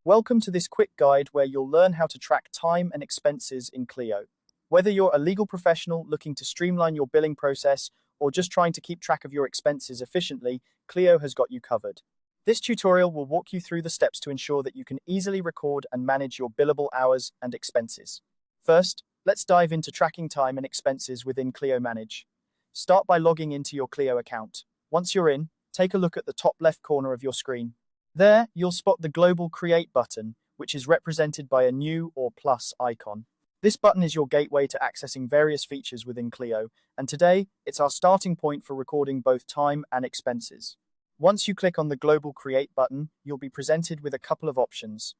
Welcome to this quick guide where you'll learn how to track time and expenses in Clio. Whether you're a legal professional looking to streamline your billing process or just trying to keep track of your expenses efficiently, Clio has got you covered. This tutorial will walk you through the steps to ensure that you can easily record and manage your billable hours and expenses. First, let's dive into tracking time and expenses within Clio Manage. Start by logging into your Clio account. Once you're in, take a look at the top left corner of your screen. There, you'll spot the global Create button, which is represented by a new or plus icon. This button is your gateway to accessing various features within Clio, and today, it's our starting point for recording both time and expenses. Once you click on the global Create button, you'll be presented with a couple of options.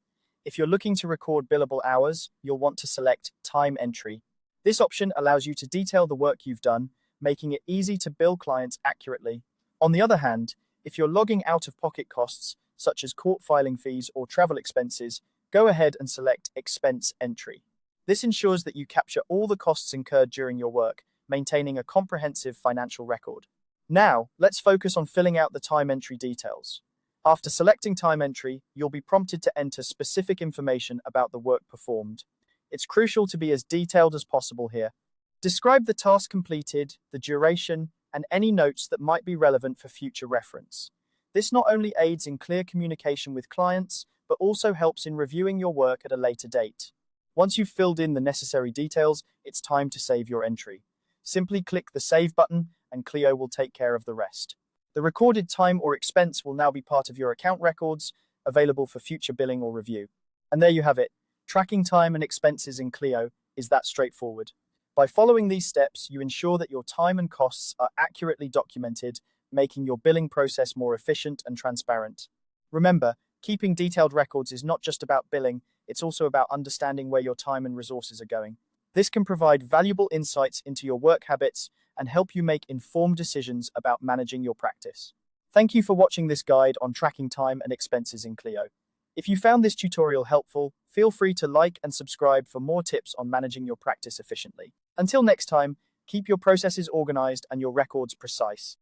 If you're looking to record billable hours, you'll want to select Time Entry. This option allows you to detail the work you've done, making it easy to bill clients accurately. On the other hand, if you're logging out-of-pocket costs, such as court filing fees or travel expenses, go ahead and select Expense Entry. This ensures that you capture all the costs incurred during your work, maintaining a comprehensive financial record. Now, let's focus on filling out the time entry details. After selecting time entry, you'll be prompted to enter specific information about the work performed. It's crucial to be as detailed as possible here. Describe the task completed, the duration, and any notes that might be relevant for future reference. This not only aids in clear communication with clients, but also helps in reviewing your work at a later date. Once you've filled in the necessary details, it's time to save your entry. Simply click the Save button, and Clio will take care of the rest. The recorded time or expense will now be part of your account records, available for future billing or review. And there you have it. Tracking time and expenses in Clio is that straightforward. By following these steps, you ensure that your time and costs are accurately documented, making your billing process more efficient and transparent. Remember, keeping detailed records is not just about billing, it's also about understanding where your time and resources are going. This can provide valuable insights into your work habits and help you make informed decisions about managing your practice. Thank you for watching this guide on tracking time and expenses in Clio. If you found this tutorial helpful, feel free to like and subscribe for more tips on managing your practice efficiently. Until next time, keep your processes organized and your records precise.